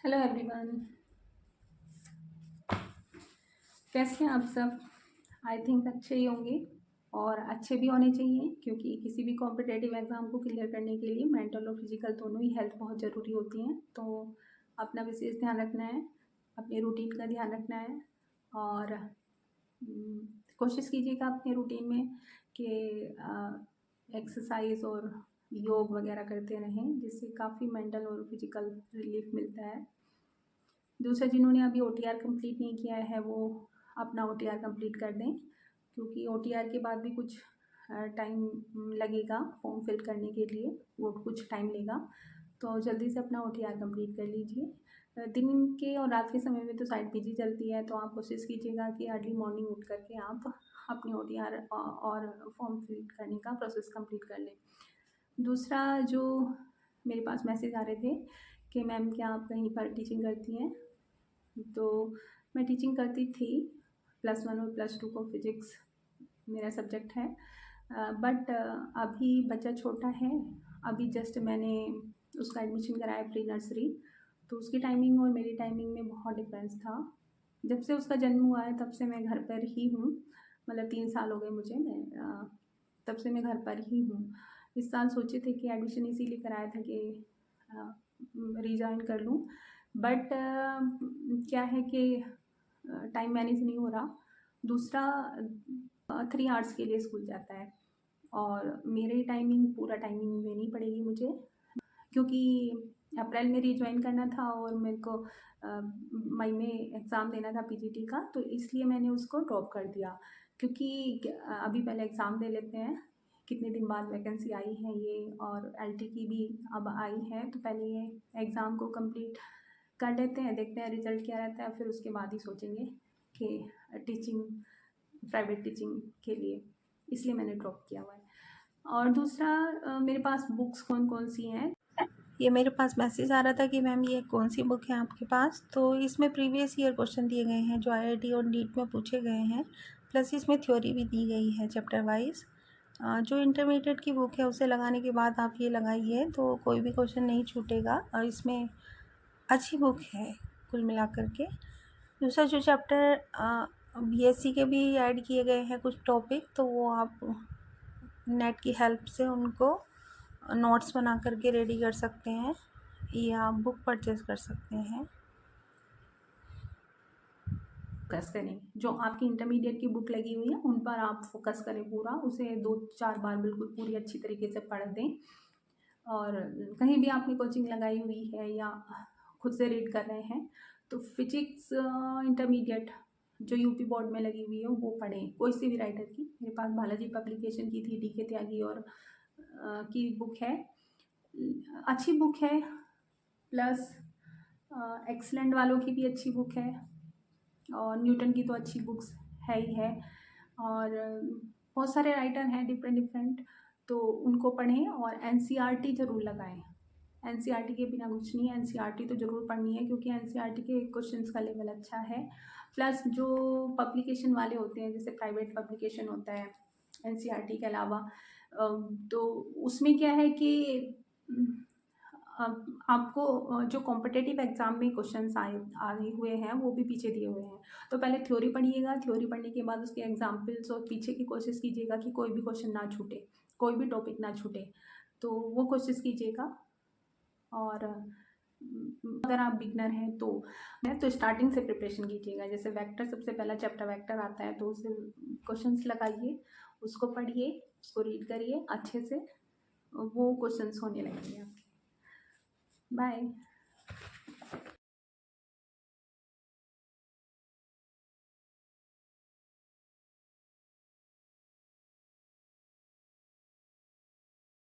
Hello everyone, कैसे हैं आप सब। आई थिंक अच्छे ही होंगे और अच्छे भी होने चाहिए, क्योंकि किसी भी कॉम्पिटेटिव एग्ज़ाम को क्लियर करने के लिए मेंटल और फिजिकल दोनों ही हेल्थ बहुत ज़रूरी होती हैं। तो अपना विशेष ध्यान रखना है, अपने रूटीन का ध्यान रखना है और कोशिश कीजिएगा अपने रूटीन में कि एक्सरसाइज और योग वगैरह करते रहें, जिससे काफ़ी मेंटल और फिजिकल रिलीफ मिलता है। दूसरा, जिन्होंने अभी OTR कंप्लीट नहीं किया है वो अपना OTR कंप्लीट कर दें, क्योंकि OTR के बाद भी कुछ टाइम लगेगा फॉर्म फिल करने के लिए, वो कुछ टाइम लेगा। तो जल्दी से अपना OTR कंप्लीट कर लीजिए। दिन के और रात के समय में तो साइट बिजी चलती है, तो आप कोशिश कीजिएगा कि अर्ली मॉर्निंग उठ करके आप अपनी OTR और फॉर्म फिल करने का प्रोसेस कंप्लीट कर लें। दूसरा, जो मेरे पास मैसेज आ रहे थे कि मैम क्या आप कहीं पर टीचिंग करती हैं, तो मैं टीचिंग करती थी। +1 और +2 को फिज़िक्स मेरा सब्जेक्ट है, बट अभी बच्चा छोटा है। अभी जस्ट मैंने उसका एडमिशन कराया प्री नर्सरी, तो उसकी टाइमिंग और मेरी टाइमिंग में बहुत डिफरेंस था। जब से उसका जन्म हुआ है तब से मैं घर पर ही हूँ, मतलब 3 साल हो गए मुझे। तब से मैं घर पर ही हूँ। इस साल सोचे थे कि एडमिशन इसीलिए कराया था कि रीजॉइन कर लूँ, बट क्या है कि टाइम मैनेज नहीं हो रहा। दूसरा, 3 आवर्स के लिए स्कूल जाता है और मेरी टाइमिंग पूरा टाइमिंग देनी पड़ेगी मुझे, क्योंकि अप्रैल में रीजॉइन करना था और मेरे को मई में एग्ज़ाम देना था PGT का, तो इसलिए मैंने उसको ड्रॉप कर दिया। क्योंकि अभी पहले एग्ज़ाम दे लेते हैं, कितने दिन बाद वैकेंसी आई है ये, और LT की भी अब आई है, तो पहले ये एग्ज़ाम को कंप्लीट कर लेते हैं, देखते हैं रिज़ल्ट क्या रहता है, फिर उसके बाद ही सोचेंगे कि टीचिंग, प्राइवेट टीचिंग के लिए। इसलिए मैंने ड्रॉप किया हुआ है। और दूसरा, मेरे पास बुक्स कौन कौन सी हैं, ये मेरे पास मैसेज आ रहा था कि मैम ये कौन सी बुक है आपके पास। तो इसमें प्रीवियस ईयर क्वेश्चन दिए गए हैं जो IIT और NEET में पूछे गए हैं, प्लस इसमें थ्योरी भी दी गई है चैप्टर वाइज। जो इंटरमीडिएट की बुक है उसे लगाने के बाद आप ये लगाइए तो कोई भी क्वेश्चन नहीं छूटेगा, और इसमें अच्छी बुक है कुल मिलाकर के। दूसरा, जो चैप्टर BSc के भी ऐड किए गए हैं कुछ टॉपिक, तो वो आप नेट की हेल्प से उनको नोट्स बना करके रेडी कर सकते हैं या बुक परचेज कर सकते हैं। फोकस करें। जो आपकी इंटरमीडिएट की बुक लगी हुई है उन पर आप फोकस करें पूरा, उसे 2-4 बार बिल्कुल पूरी अच्छी तरीके से पढ़ दें। और कहीं भी आपने कोचिंग लगाई हुई है या खुद से रीड कर रहे हैं, तो फिजिक्स इंटरमीडिएट जो यूपी बोर्ड में लगी हुई है वो पढ़ें, कोई सी भी राइटर की। मेरे पास बालाजी पब्लिकेशन की थी, DK त्यागी और की बुक है, अच्छी बुक है। प्लस एक्सलेंट वालों की भी अच्छी बुक है, और न्यूटन की तो अच्छी बुक्स है ही है। और बहुत सारे राइटर हैं डिफरेंट, तो उनको पढ़ें और NCERT ज़रूर लगाएं। NCERT के बिना कुछ नहीं है, NCERT तो ज़रूर पढ़नी है, क्योंकि NCERT के क्वेश्चंस का लेवल अच्छा है। प्लस जो पब्लिकेशन वाले होते हैं, जैसे प्राइवेट पब्लिकेशन होता है NCERT के अलावा, तो उसमें क्या है कि आपको जो कॉम्पिटिटिव एग्ज़ाम में क्वेश्चंस आए हुए हैं वो भी पीछे दिए हुए हैं। तो पहले थ्योरी पढ़िएगा, थ्योरी पढ़ने के बाद उसके एग्जाम्पल्स और पीछे की कोशिश कीजिएगा कि कोई भी क्वेश्चन ना छूटे, कोई भी टॉपिक ना छूटे, तो वो कोशिश कीजिएगा। और अगर आप बिगनर हैं तो स्टार्टिंग से प्रिपरेशन कीजिएगा। जैसे वेक्टर, सबसे पहला चैप्टर वेक्टर आता है, तो उसे क्वेश्चंस लगाइए, उसको पढ़िए, उसको रीड करिए अच्छे से, वो क्वेश्चंस होने लगेंगे आपके। बाय।